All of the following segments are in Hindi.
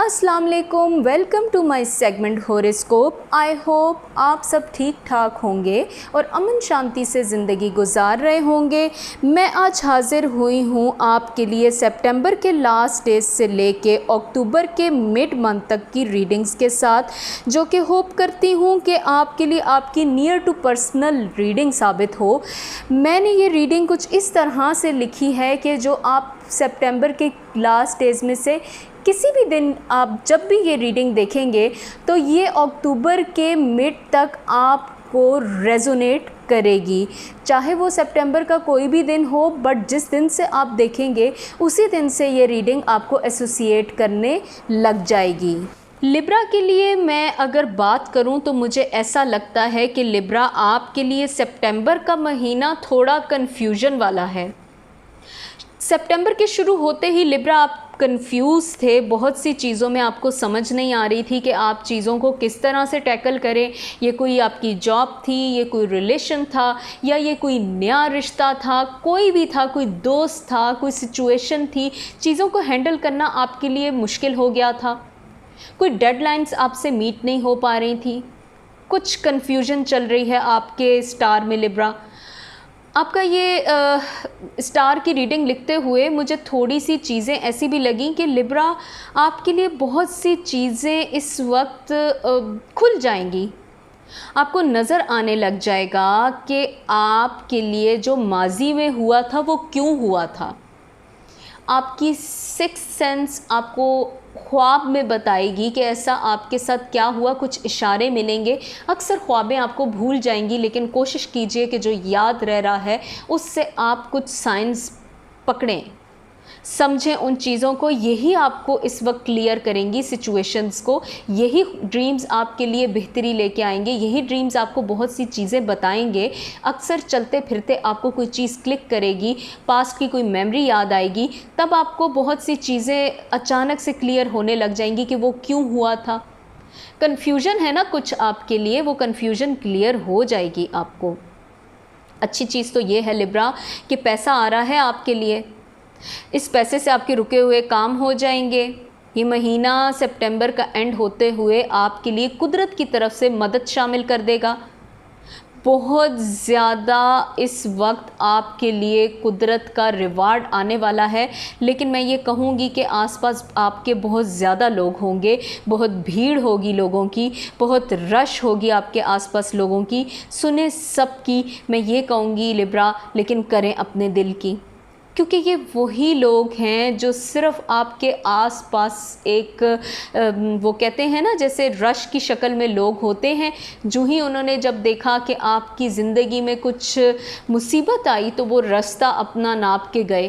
अस्सलाम वालेकुम, welcome to my segment horoscope. I hope आप सब ठीक ठाक होंगे और अमन शांति से ज़िंदगी गुजार रहे होंगे। मैं आज हाज़िर हुई हूँ आपके लिए सितंबर के लास्ट डेज से लेके अक्टूबर के मिड मंथ तक की रीडिंग्स के साथ, जो कि होप करती हूँ कि आपके लिए आपकी नियर टू पर्सनल रीडिंग साबित हो। मैंने ये रीडिंग कुछ इस तरह से लिखी है कि जो आप सितंबर के लास्ट डेज में से किसी भी दिन आप जब भी ये रीडिंग देखेंगे तो ये अक्टूबर के मिड तक आपको रेजोनेट करेगी, चाहे वो सितंबर का कोई भी दिन हो, बट जिस दिन से आप देखेंगे उसी दिन से ये रीडिंग आपको एसोसिएट करने लग जाएगी। लिब्रा के लिए मैं अगर बात करूं तो मुझे ऐसा लगता है कि लिब्रा आपके लिए सितंबर का महीना थोड़ा कन्फ्यूजन वाला है। सितंबर के शुरू होते ही लिब्रा आप कंफ्यूज थे, बहुत सी चीज़ों में आपको समझ नहीं आ रही थी कि आप चीज़ों को किस तरह से टैकल करें। ये कोई आपकी जॉब थी, ये कोई रिलेशन था, या ये कोई नया रिश्ता था, कोई भी था, कोई दोस्त था, कोई सिचुएशन थी। चीज़ों को हैंडल करना आपके लिए मुश्किल हो गया था। कोई डेडलाइंस आपसे मीट नहीं हो पा रही थी। कुछ कन्फ्यूजन चल रही है आपके स्टार में लिब्रा। आपका ये स्टार की रीडिंग लिखते हुए मुझे थोड़ी सी चीज़ें ऐसी भी लगी कि लिब्रा आपके लिए बहुत सी चीज़ें इस वक्त खुल जाएंगी। आपको नज़र आने लग जाएगा कि आपके लिए जो माजी में हुआ था वो क्यों हुआ था। आपकी सिक्स्थ सेंस आपको ख्वाब में बताएगी कि ऐसा आपके साथ क्या हुआ। कुछ इशारे मिलेंगे। अक्सर ख्वाबें आपको भूल जाएंगी, लेकिन कोशिश कीजिए कि जो याद रह रहा है उससे आप कुछ साइंस पकड़ें, समझें उन चीज़ों को। यही आपको इस वक्त क्लियर करेंगी सिचुएशंस को। यही ड्रीम्स आपके लिए बेहतरी लेके आएंगे। यही ड्रीम्स आपको बहुत सी चीज़ें बताएंगे। अक्सर चलते फिरते आपको कोई चीज़ क्लिक करेगी, पास्ट की कोई मेमोरी याद आएगी, तब आपको बहुत सी चीज़ें अचानक से क्लियर होने लग जाएंगी कि वो क्यों हुआ था। कन्फ्यूजन है ना कुछ आपके लिए, वो कन्फ्यूजन क्लियर हो जाएगी आपको। अच्छी चीज़ तो ये है लिब्रा कि पैसा आ रहा है आपके लिए। इस पैसे से आपके रुके हुए काम हो जाएंगे। ये महीना सितंबर का एंड होते हुए आपके लिए कुदरत की तरफ से मदद शामिल कर देगा। बहुत ज़्यादा इस वक्त आपके लिए कुदरत का रिवार्ड आने वाला है। लेकिन मैं ये कहूँगी कि आसपास आपके बहुत ज़्यादा लोग होंगे, बहुत भीड़ होगी लोगों की, बहुत रश होगी आपके आसपास लोगों की। सुने सबकी मैं ये कहूँगी लिब्रा, लेकिन करें अपने दिल की, क्योंकि ये वही लोग हैं जो सिर्फ़ आपके आसपास एक वो कहते हैं ना, जैसे रश की शक्ल में लोग होते हैं। जो ही उन्होंने जब देखा कि आपकी ज़िंदगी में कुछ मुसीबत आई तो वो रास्ता अपना नाप के गए।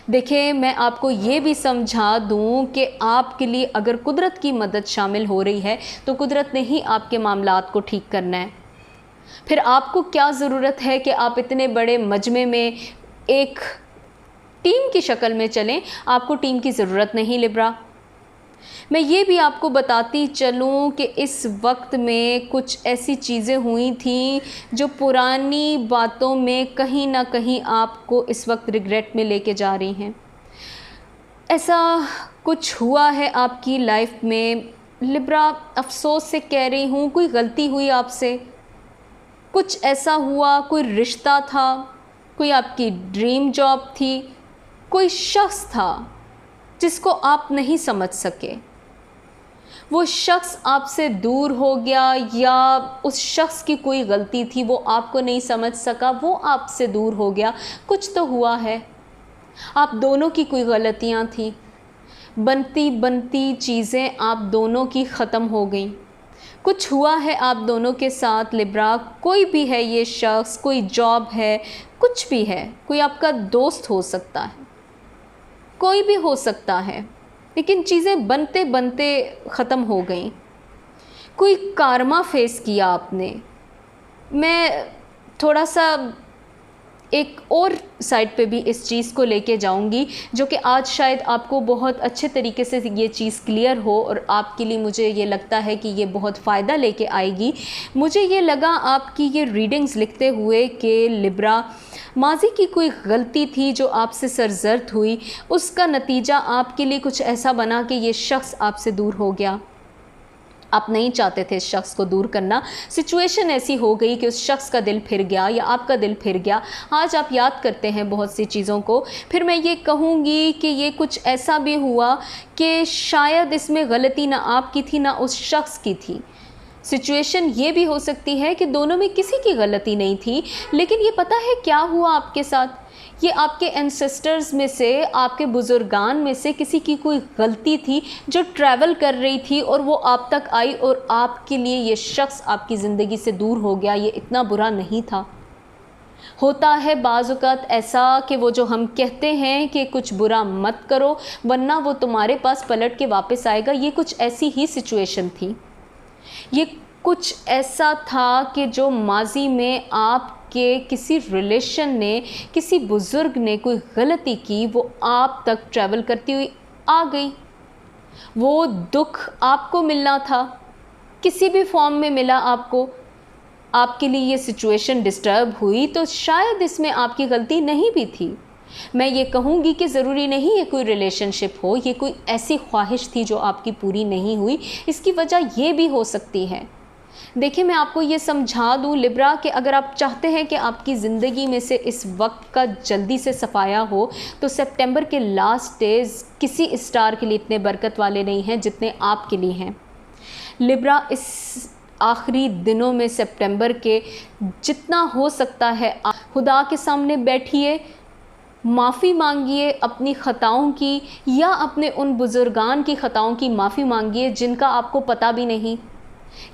देखिए, मैं आपको ये भी समझा दूं कि आपके लिए अगर कुदरत की मदद शामिल हो रही है तो कुदरत ने ही आपके मामलात को ठीक करना है। फिर आपको क्या ज़रूरत है कि आप इतने बड़े मजमे में एक टीम की शक्ल में चलें। आपको टीम की ज़रूरत नहीं लिब्रा। मैं ये भी आपको बताती चलूँ कि इस वक्त में कुछ ऐसी चीज़ें हुई थी जो पुरानी बातों में कहीं ना कहीं आपको इस वक्त रिग्रेट में लेके जा रही हैं। ऐसा कुछ हुआ है आपकी लाइफ में लिब्रा, अफसोस से कह रही हूँ, कोई गलती हुई आपसे, कुछ ऐसा हुआ, कोई रिश्ता था, कोई आपकी ड्रीम जॉब थी, कोई शख्स था जिसको आप नहीं समझ सके। वो शख्स आपसे दूर हो गया, या उस शख्स की कोई गलती थी, वो आपको नहीं समझ सका, वो आपसे दूर हो गया। कुछ तो हुआ है। आप दोनों की कोई गलतियां थी। बनती बनती चीज़ें आप दोनों की ख़त्म हो गई। कुछ हुआ है आप दोनों के साथ लिब्रा। कोई भी है ये शख्स, कोई जॉब है, कुछ भी है, कोई आपका दोस्त हो सकता है, कोई भी हो सकता है, लेकिन चीज़ें बनते बनते ख़त्म हो गई। कोई कारमा फेस किया आपने। मैं थोड़ा सा एक और साइड पे भी इस चीज़ को लेके जाऊंगी, जो कि आज शायद आपको बहुत अच्छे तरीके से ये चीज़ क्लियर हो और आपके लिए मुझे ये लगता है कि ये बहुत फ़ायदा लेके आएगी। मुझे ये लगा आपकी ये रीडिंग्स लिखते हुए कि लिब्रा माजी की कोई गलती थी जो आपसे सरजर्द हुई, उसका नतीजा आपके लिए कुछ ऐसा बना कि ये शख्स आपसे दूर हो गया। आप नहीं चाहते थे इस शख्स को दूर करना, सिचुएशन ऐसी हो गई कि उस शख्स का दिल फिर गया या आपका दिल फिर गया। आज आप याद करते हैं बहुत सी चीज़ों को। फिर मैं ये कहूँगी कि ये कुछ ऐसा भी हुआ कि शायद इसमें गलती ना आपकी थी ना उस शख्स की थी। सिचुएशन ये भी हो सकती है कि दोनों में किसी की गलती नहीं थी, लेकिन ये पता है क्या हुआ आपके साथ? ये आपके एंसेस्टर्स में से, आपके बुज़ुर्गान में से किसी की कोई गलती थी जो ट्रैवल कर रही थी और वो आप तक आई और आपके लिए ये शख्स आपकी ज़िंदगी से दूर हो गया। ये इतना बुरा नहीं था। होता है बाज़ औक़ात ऐसा कि वो जो हम कहते हैं कि कुछ बुरा मत करो वरना वो तुम्हारे पास पलट के वापस आएगा, ये कुछ ऐसी ही सिचुएशन थी। ये कुछ ऐसा था कि जो माजी में आपके किसी रिलेशन ने, किसी बुज़ुर्ग ने कोई गलती की, वो आप तक ट्रैवल करती हुई आ गई। वो दुख आपको मिलना था, किसी भी फॉर्म में मिला आपको। आपके लिए ये सिचुएशन डिस्टर्ब हुई तो शायद इसमें आपकी गलती नहीं भी थी। मैं ये कहूँगी कि ज़रूरी नहीं ये कोई रिलेशनशिप हो, ये कोई ऐसी ख्वाहिश थी जो आपकी पूरी नहीं हुई। इसकी वजह ये भी हो सकती है। देखिए, मैं आपको ये समझा दूँ लिब्रा कि अगर आप चाहते हैं कि आपकी ज़िंदगी में से इस वक्त का जल्दी से सफाया हो तो सितंबर के लास्ट डेज़ किसी स्टार के लिए इतने बरकत वाले नहीं हैं जितने आपके लिए हैं। लिब्रा, इस आखिरी दिनों में सितंबर के जितना हो सकता है खुदा के सामने बैठिए, माफ़ी मांगिए अपनी ख़ताओं की या अपने उन बुज़ुर्गान की ख़ताओं की माफ़ी मांगिए जिनका आपको पता भी नहीं।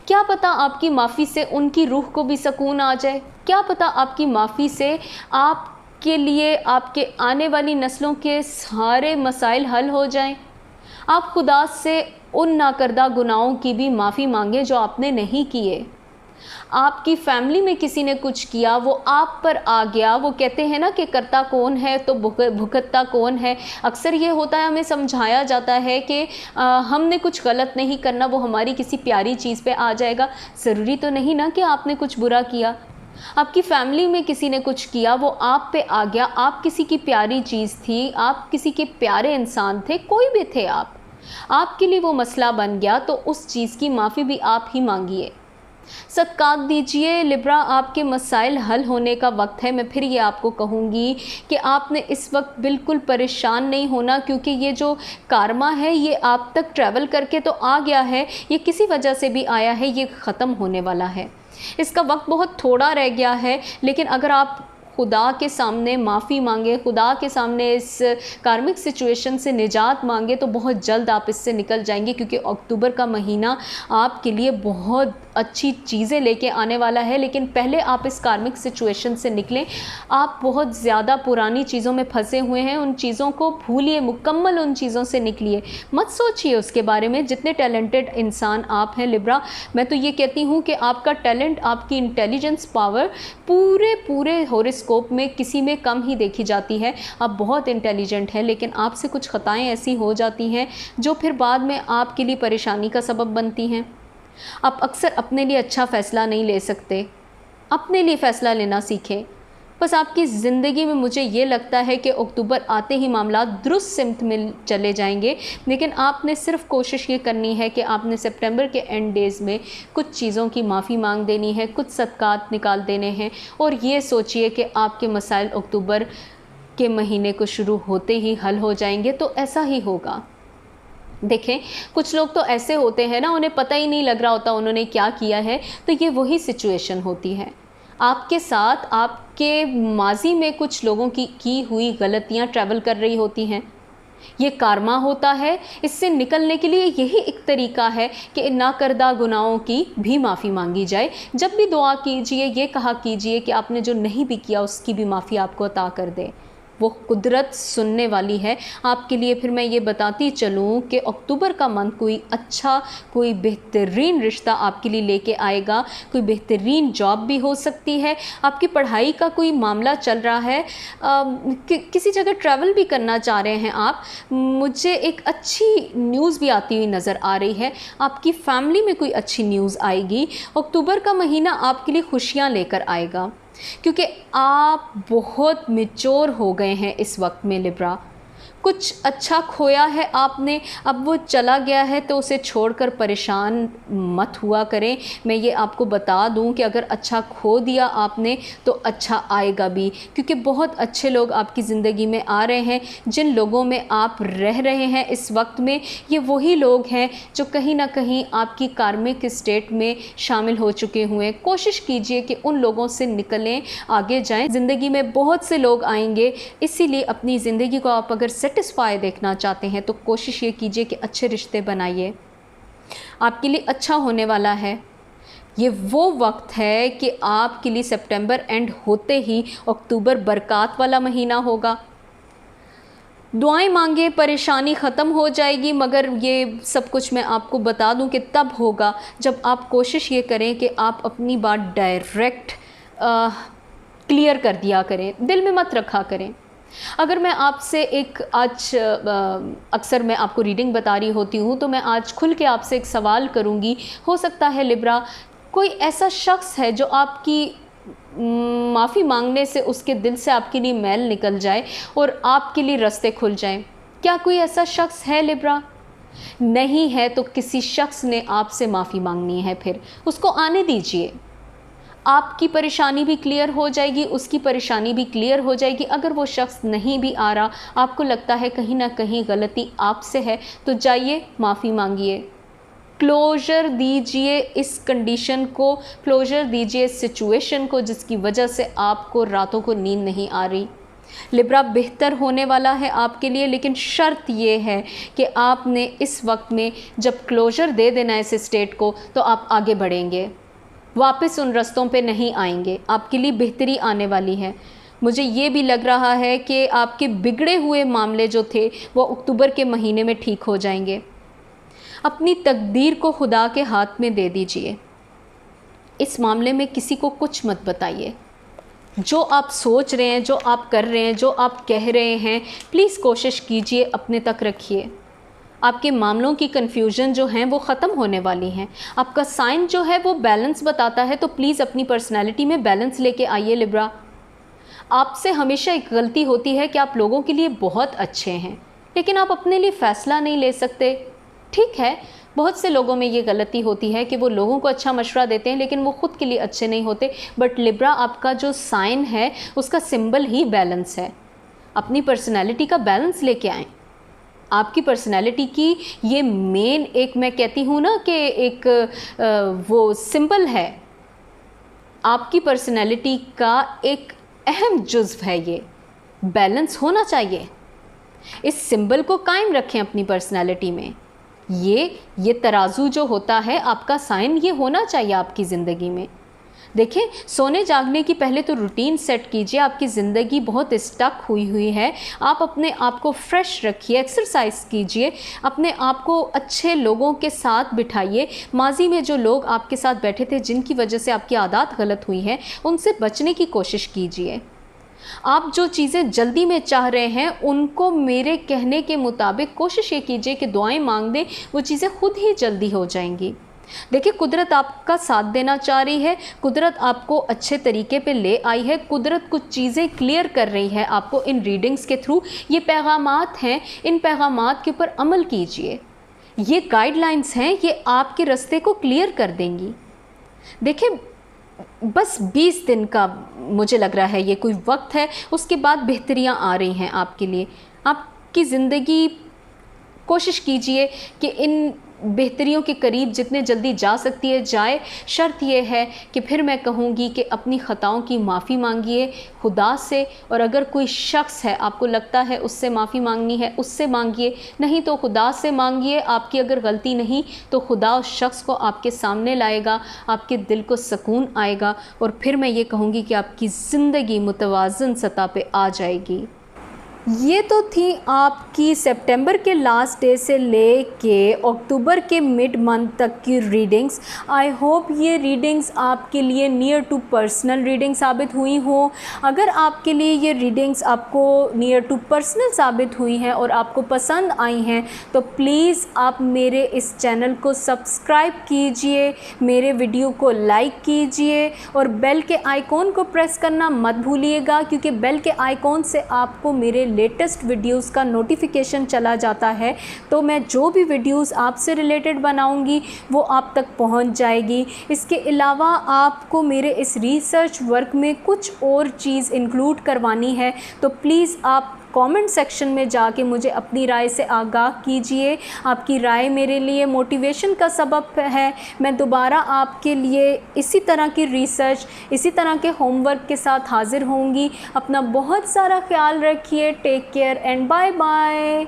क्या पता आपकी माफ़ी से उनकी रूह को भी सुकून आ जाए। क्या पता आपकी माफ़ी से आपके लिए, आपके आने वाली नस्लों के सारे मसाइल हल हो जाएं। आप खुदा से उन नाकर्दा गुनाहों की भी माफ़ी मांगें जो आपने नहीं किए। आपकी फैमिली में किसी ने कुछ किया, वो आप पर आ गया। वो कहते हैं ना कि करता कौन है तो भुगतता कौन है। अक्सर ये होता है, हमें समझाया जाता है कि हमने कुछ गलत नहीं करना, वो हमारी किसी प्यारी चीज़ पे आ जाएगा। ज़रूरी तो नहीं ना कि आपने कुछ बुरा किया। आपकी फैमिली में किसी ने कुछ किया, वो आप पे आ गया। आप किसी की प्यारी चीज़ थी, आप किसी के प्यारे इंसान थे, कोई भी थे आप, आपके लिए वो मसला बन गया तो उस चीज़ की माफ़ी भी आप ही मांगिए, सदकात दीजिए। लिब्रा, आपके मसाइल हल होने का वक्त है। मैं फिर ये आपको कहूँगी कि आपने इस वक्त बिल्कुल परेशान नहीं होना, क्योंकि ये जो कारमा है ये आप तक ट्रैवल करके तो आ गया है, ये किसी वजह से भी आया है, ये ख़त्म होने वाला है। इसका वक्त बहुत थोड़ा रह गया है, लेकिन अगर आप खुदा के सामने माफ़ी मांगे, खुदा के सामने इस कार्मिक सिचुएशन से निजात मांगे तो बहुत जल्द आप इससे निकल जाएंगे, क्योंकि अक्टूबर का महीना आपके लिए बहुत अच्छी चीज़ें लेके आने वाला है। लेकिन पहले आप इस कार्मिक सिचुएशन से निकलें। आप बहुत ज़्यादा पुरानी चीज़ों में फंसे हुए हैं, उन चीज़ों को भूलिए, मुकम्मल उन चीज़ों से निकलिए, मत सोचिए उसके बारे में। जितने टैलेंटेड इंसान आप हैं लिब्रा, मैं तो ये कहती हूँ कि आपका टैलेंट, आपकी इंटेलिजेंस पावर पूरे हॉरोस्कोप में किसी में कम ही देखी जाती है। आप बहुत इंटेलिजेंट हैं, लेकिन आपसे कुछ ख़ताएँ ऐसी हो जाती हैं जो फिर बाद में आपके लिए परेशानी का सबब बनती हैं। आप अक्सर अपने लिए अच्छा फ़ैसला नहीं ले सकते। अपने लिए फ़ैसला लेना सीखें। बस आपकी ज़िंदगी में मुझे ये लगता है कि अक्टूबर आते ही मामला दुरुस्त सिमत में चले जाएंगे, लेकिन आपने सिर्फ कोशिश ये करनी है कि आपने सितंबर के एंड डेज़ में कुछ चीज़ों की माफ़ी मांग देनी है, कुछ सदकात निकाल देने हैं, और ये सोचिए कि आपके मसाइल अक्टूबर के महीने को शुरू होते ही हल हो जाएंगे। तो ऐसा ही होगा। देखें, कुछ लोग तो ऐसे होते हैं ना, उन्हें पता ही नहीं लग रहा होता उन्होंने क्या किया है, तो ये वही सिचुएशन होती है आपके साथ। आपके माजी में कुछ लोगों की हुई गलतियां ट्रैवल कर रही होती हैं। ये कारमा होता है। इससे निकलने के लिए यही एक तरीका है कि नाकर्दा गुनाहों की भी माफ़ी मांगी जाए। जब भी दुआ कीजिए ये कहा कीजिए कि आपने जो नहीं भी किया उसकी भी माफ़ी आपको अता कर दे। वो कुदरत सुनने वाली है आपके लिए। फिर मैं ये बताती चलूँ कि अक्टूबर का मंथ कोई अच्छा, कोई बेहतरीन रिश्ता आपके लिए लेके आएगा। कोई बेहतरीन जॉब भी हो सकती है। आपकी पढ़ाई का कोई मामला चल रहा है, किसी जगह ट्रैवल भी करना चाह रहे हैं आप, मुझे एक अच्छी न्यूज़ भी आती हुई नज़र आ रही है। आपकी फैमिली में कोई अच्छी न्यूज़ आएगी। अक्टूबर का महीना आपके लिए खुशियाँ लेकर आएगा। क्योंकि आप बहुत मैच्योर हो गए हैं इस वक्त में लिब्रा। कुछ अच्छा खोया है आपने, अब वो चला गया है तो उसे छोड़कर परेशान मत हुआ करें। मैं ये आपको बता दूं कि अगर अच्छा खो दिया आपने तो अच्छा आएगा भी, क्योंकि बहुत अच्छे लोग आपकी ज़िंदगी में आ रहे हैं। जिन लोगों में आप रह रहे हैं इस वक्त में, ये वही लोग हैं जो कहीं ना कहीं आपकी कार्मिक स्टेट में शामिल हो चुके हुए। कोशिश कीजिए कि उन लोगों से निकलें, आगे जाएं। ज़िंदगी में बहुत से लोग आएंगे, इसीलिए अपनी ज़िंदगी को आप अगर सेटिस्फाई देखना चाहते हैं तो कोशिश ये कीजिए कि अच्छे रिश्ते बनाइए। आपके लिए अच्छा होने वाला है। ये वो वक्त है कि आपके लिए सितंबर एंड होते ही अक्टूबर बरक़ात वाला महीना होगा। दुआएं मांगे, परेशानी ख़त्म हो जाएगी, मगर ये सब कुछ मैं आपको बता दूं कि तब होगा जब आप कोशिश ये करें कि आप अपनी बात डायरेक्ट क्लियर कर दिया करें, दिल में मत रखा करें। अगर मैं आपसे एक आज अक्सर मैं आपको रीडिंग बता रही होती हूँ, तो मैं आज खुल के आपसे एक सवाल करूँगी। हो सकता है लिब्रा कोई ऐसा शख्स है जो आपकी माफ़ी मांगने से उसके दिल से आपके लिए मैल निकल जाए और आपके लिए रास्ते खुल जाएं। क्या कोई ऐसा शख्स है लिब्रा? नहीं है तो किसी शख्स ने आपसे माफ़ी मांगनी है, फिर उसको आने दीजिए। आपकी परेशानी भी क्लियर हो जाएगी, उसकी परेशानी भी क्लियर हो जाएगी। अगर वो शख्स नहीं भी आ रहा, आपको लगता है कहीं ना कहीं गलती आपसे है, तो जाइए माफ़ी मांगिए, क्लोज़र दीजिए इस कंडीशन को, क्लोज़र दीजिए इस सिचुएशन को जिसकी वजह से आपको रातों को नींद नहीं आ रही। लिब्रा बेहतर होने वाला है आपके लिए, लेकिन शर्त ये है कि आपने इस वक्त में जब क्लोज़र दे देना है इस स्टेट को, तो आप आगे बढ़ेंगे, वापस उन रास्तों पे नहीं आएंगे। आपके लिए बेहतरी आने वाली है। मुझे ये भी लग रहा है कि आपके बिगड़े हुए मामले जो थे वो अक्टूबर के महीने में ठीक हो जाएंगे। अपनी तकदीर को खुदा के हाथ में दे दीजिए। इस मामले में किसी को कुछ मत बताइए। जो आप सोच रहे हैं, जो आप कर रहे हैं, जो आप कह रहे हैं, प्लीज़ कोशिश कीजिए अपने तक रखिए। आपके मामलों की कन्फ्यूजन जो हैं वो ख़त्म होने वाली हैं। आपका साइन जो है वो बैलेंस बताता है, तो प्लीज़ अपनी पर्सनैलिटी में बैलेंस लेके आइए लिब्रा। आपसे हमेशा एक गलती होती है कि आप लोगों के लिए बहुत अच्छे हैं, लेकिन आप अपने लिए फ़ैसला नहीं ले सकते। ठीक है, बहुत से लोगों में ये गलती होती है कि वो लोगों को अच्छा मशवरा देते हैं, लेकिन वो ख़ुद के लिए अच्छे नहीं होते। बट लिब्रा, आपका जो साइन है उसका सिंबल ही बैलेंस है। अपनी पर्सनैलिटी का बैलेंस लेके आएँ। आपकी पर्सनैलिटी की ये मेन, एक मैं कहती हूँ ना कि एक वो सिंबल है। आपकी पर्सनैलिटी का एक अहम जुज़्व है, ये बैलेंस होना चाहिए। इस सिंबल को कायम रखें अपनी पर्सनैलिटी में। ये तराजू जो होता है, आपका साइन ये होना चाहिए आपकी ज़िंदगी में। देखें, सोने जागने की पहले तो रूटीन सेट कीजिए। आपकी ज़िंदगी बहुत स्टक हुई है। आप अपने आप को फ्रेश रखिए, एक्सरसाइज कीजिए, अपने आप को अच्छे लोगों के साथ बिठाइए। माजी में जो लोग आपके साथ बैठे थे जिनकी वजह से आपकी आदत गलत हुई है, उनसे बचने की कोशिश कीजिए। आप जो चीज़ें जल्दी में चाह रहे हैं उनको मेरे कहने के मुताबिक कोशिश ये कीजिए कि दुआएं मांग दें, वो चीज़ें खुद ही जल्दी हो जाएंगी। देखिए, कुदरत आपका साथ देना चाह रही है, कुदरत आपको अच्छे तरीके पे ले आई है, कुदरत कुछ चीज़ें क्लियर कर रही है आपको इन रीडिंग्स के थ्रू। ये पैगामात हैं, इन पैगामात के ऊपर अमल कीजिए। ये गाइडलाइंस हैं, ये आपके रास्ते को क्लियर कर देंगी। देखिए, बस 20 दिन का मुझे लग रहा है ये कोई वक्त है, उसके बाद बेहतरियाँ आ रही हैं आपके लिए। आपकी ज़िंदगी, कोशिश कीजिए कि इन बेहतरियों के करीब जितने जल्दी जा सकती है जाए। शर्त यह है कि फिर मैं कहूँगी कि अपनी ख़ताओं की माफ़ी मांगिए खुदा से, और अगर कोई शख्स है आपको लगता है उससे माफ़ी मांगनी है, उससे मांगिए, नहीं तो खुदा से मांगिए। आपकी अगर गलती नहीं तो खुदा उस शख्स को आपके सामने लाएगा, आपके दिल को सुकून आएगा, और फिर मैं ये कहूँगी कि आपकी ज़िंदगी मुतवाज़न सतह पे आ जाएगी। ये तो थी आपकी सितंबर के लास्ट डे से लेके अक्टूबर के मिड मंथ तक की रीडिंग्स। आई होप ये रीडिंग्स आपके लिए नियर टू पर्सनल रीडिंग साबित हुई हो। अगर आपके लिए ये रीडिंग्स आपको नियर टू पर्सनल साबित हुई हैं और आपको पसंद आई हैं तो प्लीज़ आप मेरे इस चैनल को सब्सक्राइब कीजिए, मेरे वीडियो को लाइक कीजिए और बेल के आइकॉन को प्रेस करना मत भूलिएगा, क्योंकि बेल के आइकॉन से आपको मेरे लेटेस्ट वीडियोस का नोटिफिकेशन चला जाता है, तो मैं जो भी वीडियोस आपसे रिलेटेड बनाऊंगी वो आप तक पहुंच जाएगी। इसके अलावा आपको मेरे इस रिसर्च वर्क में कुछ और चीज़ इंक्लूड करवानी है तो प्लीज़ आप कमेंट सेक्शन में जाके मुझे अपनी राय से आगाह कीजिए। आपकी राय मेरे लिए मोटिवेशन का सबब है। मैं दोबारा आपके लिए इसी तरह की रिसर्च, इसी तरह के होमवर्क के साथ हाज़िर होंगी। अपना बहुत सारा ख्याल रखिए। Take care and bye bye.